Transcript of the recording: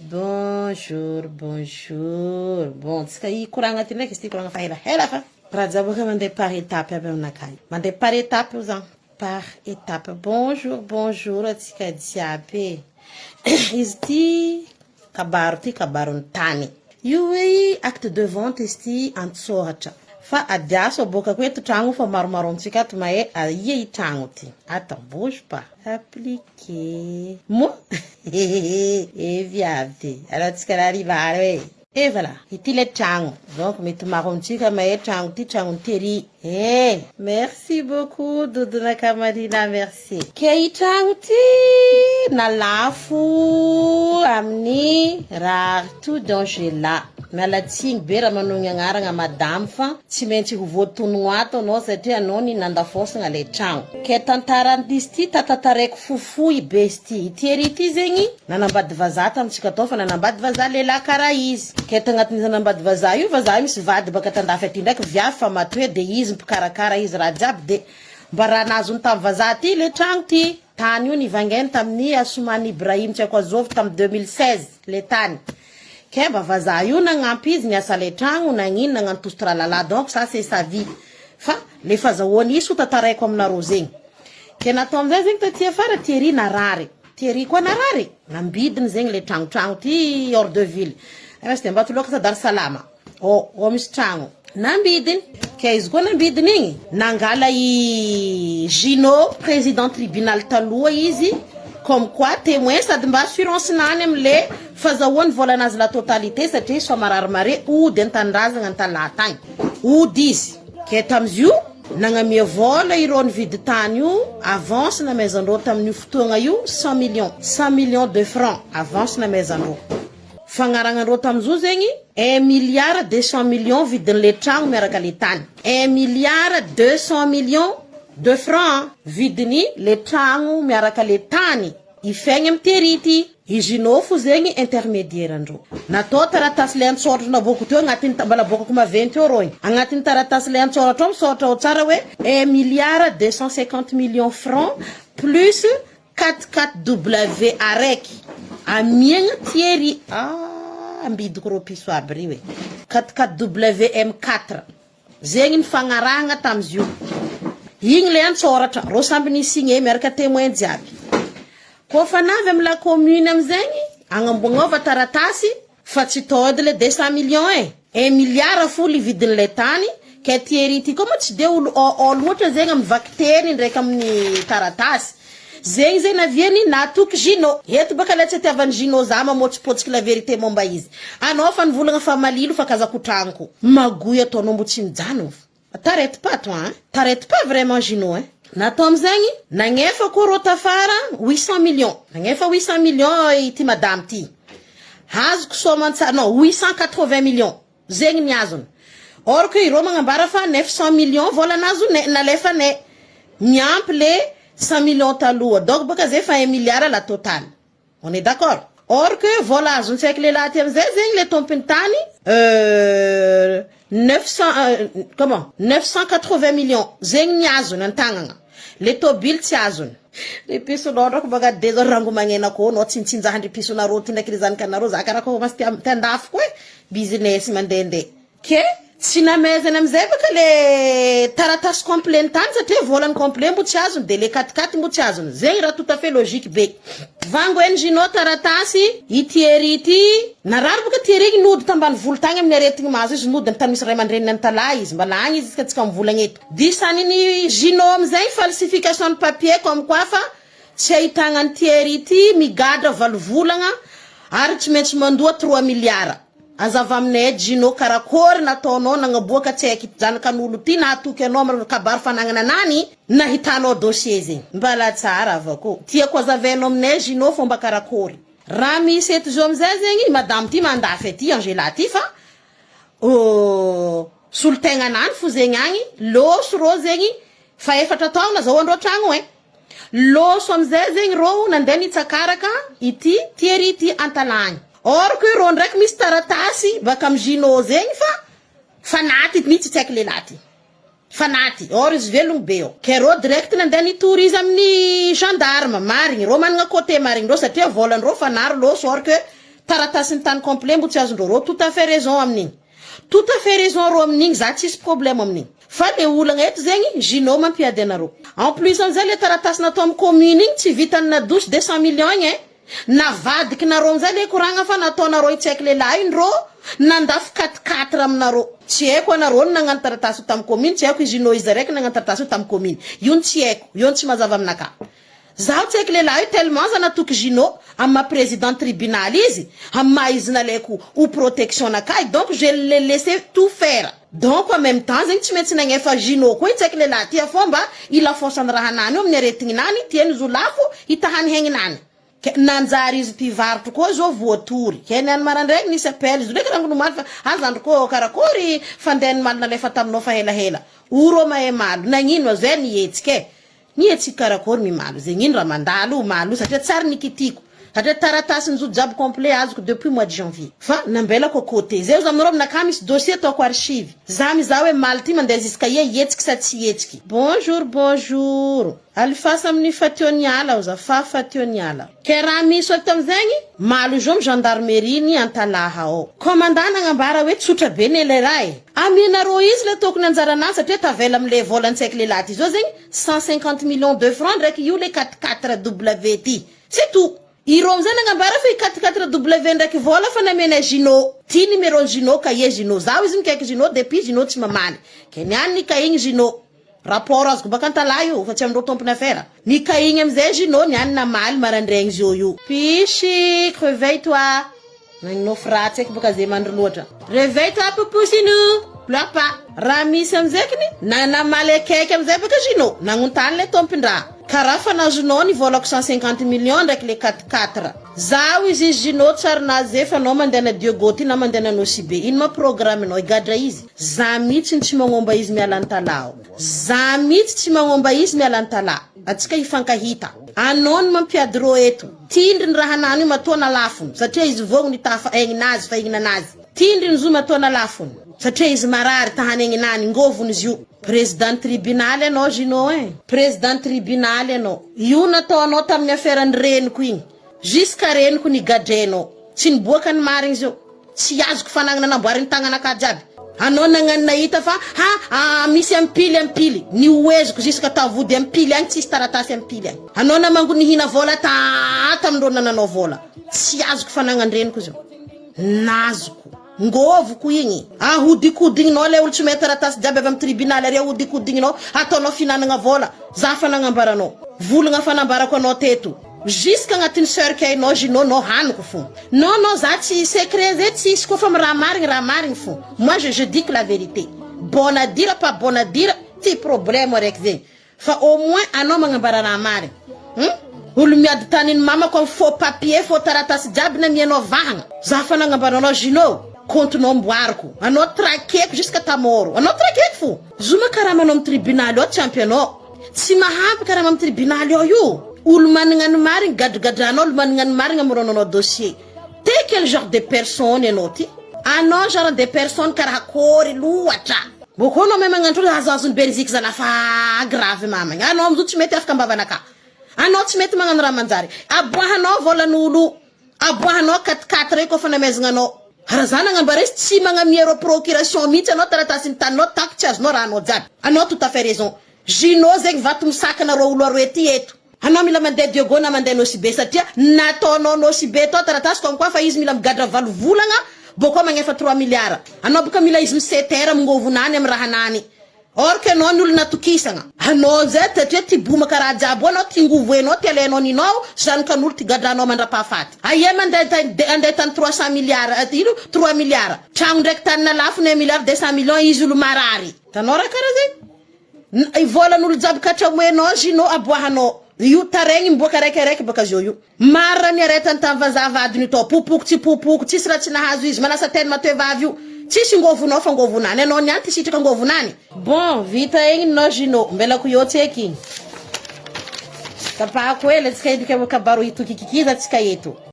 Bonjour, bonjour. Bon, tsika i koragna ty ndraiky izy ty koragna fa ela fa. Raha jabaka mandeha par étape aby aminakay. Mandeha par étape io zany. Par étape. Bonjour, bonjour atsika jiaby. Izy ty kabaron'ny tany. Io hoe acte de vente izy ty antsoratra. Fa adiaso aboka ko eto tragno fa maromaro amintsika ato mahe ia i tragno ty. Attends, bouge pas. Appliquer. Moi? Viavy. Alors tsika arriva hoe. Et voilà, ity le tragno. Donc mety maro amintsika mahe tragno ty tragno tery. Merci beaucoup Dodona Kamarina, merci. Ke i tragno ty na lafo amin'ny raha tout dont j'ai là. Mialatsigny be raha manogny agnarana madame fa tsy maintsy ho voatonogno ato anao satria anao ny nandafosagna le tragno. Ke tantaran'izy ty tatataraiko fofoy be izy ty. Ity ery ty zegny nanambady vazaha tamitsika tao fa nanambady vazaha lehilahy karaha izy. Ke tagnatin'izy nanambady vazaha io misy vady baka tandafy aty ndraiky viavy fa matoe de izy mpikarakara izy raha jiaby de mba raha nazony tamin'ny vazaha ty le tragno ty. Tany io nivangainy tamin'ny Assoumani Ibrahim tsy haiko azovy tamin'ny 2016 le tany. Ke mba vazaha io nagnampy izy niasa le tragno nagnino nagnantositra lalala donc ça c'est sa vie. Fa le fazahoany iso tataraiko aminareo zegny. Ke natao amizay zegny taty afara Thierry narary. Thierry koa narary. Nambidiny zegny le tragno ty hors de ville. Reste mbato loka ta Dar Salama. Misy tragno. Nambidiny. Ke izy koa nambidiny igny nangala i Gino président tribunal taloha izy. Comme quoi témoin sady mba assurance nany amle fazahoany volanazy la totalité satria so marary mare ody antandrazagna antalatagny. Ody izy. Ke tamizio nagnamia vola ireo nividy tany io avance na maison-drô tamin'io fotoagna io 100 millions de francs avance na maison-drô. Fagnaragnandrô tamizio zegny 1,2 milliard vidiny le tragno miaraka le tany. 1,2 milliard de francs vidiny le tragno miaraka le tany. Ifegny amin'ny terity. Izy nofo zegny intermédiaire andro. Natao taratasy le antsoratra na boko teo agnatiny mbala bokako maventy euro igny. Agnatiny taratasy le antsoratra misoratra ao tsara hoe 1,250 millions francs plus 44W araiky. Amiagna Thierry. Ambidiko ro piso aby ry hoe. 44WM4. Zegny ny fagnarahagna tamizio. Igny le antsoratra. Ro samby nisigné miaraka témoin jiaby. Ko fa navy amin'ny la commune amizegny agnambognova taratasy fa tsy tody le 200 millions 1 milliard folo vidiny le tany. Ke Thierry ty koa tsy de olo loatra zegny amin'ny vakteny ndraiky amin'ny taratasy. Zegny zegny naviany natoky Gino. Eto baka le tsy tiavany Gino za mamotsipotsiky la vérité momba izy. Anao fa nivolagna fa malilo fa kazako tragnoko. Magoy ataonao mbo tsy mijano. T'arrêtes pas toi hein? T'arrêtes pas vraiment Gino hein? Natao amizegny nagnefa ko ro tafara 800 millions. Nagnefa 800 millions ity madame ty. Hazoko somantsara non 880 millions. Zegny niazony. Or que iro magnambara fa 900 millions vola nazo nalefa ne. Miampy le 100 millions taloha. Donc baka zay fa 1 milliard la totale. On est d'accord? Or que vola azony tsaiky le laty amizay zegny le tompiny tany 980 millions. Zegny niazony antagnana. Le tobile tsy azony. Le pisonao ndraiky baka dezo rango magnena ko no tsintsinjahandry pisonareo ty ndraiky zanakanareo za karako mas tandafo ko business mandende. Ke tsy namezana amizay baka le taratasy complet tany satria volany complet mbo tsy azony de le 4x4 mbo tsy azony. Zegny raha tout à fait logique be. Vango Gino taratasy i Thierry ty narary baka Thierry nody tambany volo tagny amin'ny aretigny mazo izy nody tany misy ray aman-dreny antala izy mbala agny izy ka tsika mivolagna eto. Disaniny Gino amizay falsification de papier comme quoi fa tsy ahitagna ny Thierry ty migadra valovolagna ary tsy maintsy mandoa 3 milliards. Azava aminay Gino karakory nataonao nagnaboaka tsy aiky janakan'olo ty nahatoky anao amina kabary fanagnana nany nahitanao dossier zegny. Mbala tsara avako. Tiako azavainao aminay Gino fomba karakory. Raha misy eto zo amizay zegny madame ty mandafy aty Angela ty fa solotegna nany fo zegny agny loso ro zegny fa 4 taona zao andro tragno loso amizay zegny ro nandeha nitsakaraka ity Thierry ty antalagny. Or que ro ndraiky misy taratasy baka amin'ny Gino zegny fa fanaty mihitsy tsy aiky le laty. Fanaty. Or izy velogno be eo. Ke ro direct nandeha nitory izy amin'ny gendarme marigny. Ro managna côté marigny ro satria volandro fanary loso or que taratasy ny tany complet mbo tsy azondreo ro tout à fait raison amin'igny tout à fait raison ro amin'igny za tsisy problème amin'igny fa le olagna eto zegny Gino mampiady anareo en plus amizay le taratasy natao amin'ny commune igny tsy vitany na douche 200 millions igny navadiky nareo amizay le koragna fa nataonareo itsaiky lehilahy iny ro nandafy 4-4 aminareo tsy haiko anareo nagnano taratasy tamin'ny commune tsy haiko Gino izy raiky nagnano taratasy tamin'ny commune io tsy haiko io tsy mazava aminaka zaho tsy haiko lehilahy tellement za natoky Gino amma président tribunal izy amma izy nalaiko ou protection nakay donc je le laisser tout faire donc en même temps zegny tsy maintsy nagnefa Gino koa itsaiky lehilahy tia fomba ila force ny raha nany amin'ny aretigny nany tieny zolafo itahany hegninany nanjary izy mpivarotro koa zao voatory keny any marandregny nisy appel izy ndraiky rango nomaly fa azandro ko karakory fandehany maly nalefa taminao fa helahela uro mahe malo nagnino zay nihetsike nihetsika karakory mimalo zegny ino raha mandalo malo satria tsara nikitiko satria taratasy nizody jiaby complet azoko depuis mois de janvier fa nambelako côté zay zaminareo aminaka misy dossier ataoko archive za mizaha hoe maly ty mandeha ziska hetsiky sa tsy hetsiky bonjour alifasa amin'ny fationiala za fa fationiala ke raha misy ato amizegny malo zo amin'ny gendarmerie ny antalaha ao commandant nagnambara hoe tsotra be nele raha aminareo izy le tokony anjarana satria tavela amle volan-tsaiky le laty zao zegny 150 millions de francs ndraiky io le 44WT c'est tout iro amizay nagnambara fa 44W ndraiky vola fa namena Gino ty numéro Gino kaye Gino zaho izy mikaiky Gino depuis Gino tsy mamaly keny any ny kaigny Gino rapport azoko baka antala io fa tsy amindreo tompony affaire ny kaigny amizay Gino ny any namaly marandregny zio io pichi réveille toi nagno fratsy eky baka zay mandry loatra réveille toi poupousinou pleure pas raha misy amizekiny nanamaly akaiky amizay baka Gino nagnontany le tompon-draha karaha fa nazonao ny volako 150 millions ndraiky le 4-4 zaho izy Gino tsarinazy efa anao mandeha na Diogoti na mandeha na Nosibe ino ma programme anao igadra izy za mihitsy tsy magnomba izy miala antalao za mihitsy tsy magnomba izy miala antala atsika ifankahita anao ny mampiady ro eto tindry ny raha nany io matoana lafony satria izy vogny tafa aigninazy fa aigninazy tindry ny zo matoana lafony satria izy marary tahany aigninany ngovony izy io président tribunal anao Gino président tribunal anao io nataonao tamin'ny affaire ny reniko igny jusqu'à reniko ny gadrenao tsy niboaka ny marigny zio tsy azoko fanagnana namboariny tagnanaka jiaby anao nagnano nahita fa misy ampily ny oeziko jusqu'à tavody ampily agny tsisy taratasy ampily agny anao namango nihina vola tamindreo nananao vola tsy azoko fanagnany reniko zio nazoko ngovoko igny ahodikodinginao le olo tsy mety taratasy jiaby avy amin'ny tribunal ary ahodikodinginao ataonao finanagna vola za fanagnabaranao volagna fanambarako anao teto jusqu'à agnatin'ny cercueil-nao Gino no haniko fo non za tsy secret zay tsisy kofa amin'ny raha marigny fo moi je dis que la vérité bonne à dire pas bonne à dire ty problème araiky zegny fa au moins anao magnambara raha marigny olo miady taniny mama comme faux papier faux taratasy jiaby na mianao vahagna za fanagnabaranao Gino kontonao mboariko anao traqueko jusqu'à ta mort anao traqueko fo zoma karaha manao amin'ny tribunal ao championnat tsy mahampy karaha amin'ny tribunal ao io olo magnano marigny gadradranao olo magnano marigny amoronanao dossier te quel genre de personne anao ty anao genre de personne karaha kory loatra boko anao magnantro azazony Belgique zana fa grave mamagny anao amizao tsy mety afaka ambavanaka anao tsy mety magnano raha manjary aboahanao volan'olo aboahanao 4-4 reko fa namezagna anao raha zany agnambara izy tsy magnamiero procuration mihitsy anao taratasy ny taninao tako tsy azonao raha anao jiaby anao tout à fait raison Gino zegny vato misakana ro olo aroe ty eto anao mila mandeha Diogo na mandeha Nosibe satria nataonao Nosibe to taratasy comme quoi fa izy mila migadra valo volagna boko magnefa 3 milliards anao boka mila izy misetera mingovonany amin'ny raha nany or que anao ny olo natokisagna anao zay satria ty boma karaha jiaby anao ty ngovoenao ty alenao ninao zanakan'olo ty gadranao mandrapahafaty aie mandeha tany 300 milliards ino 3 milliards tragno ndraiky tany nalafo 1 milliard 200 millions izy olo marary tanao raha karaha zegny volan'olo jiaby katramoenao Gino aboahanao io taregny miboaka raiky baka zio io marra ny aretany tamin'ny vazavadiny to popoko tsisy raha tsy nahazo izy manasa teny matoevavy io tsisy ngovonao fa ngovonany anao niany ty sitraka ngovonany bon vita egny no Gino mbelako io tseky tapahako ele tsika edika kabaro itokikikiza tsika eto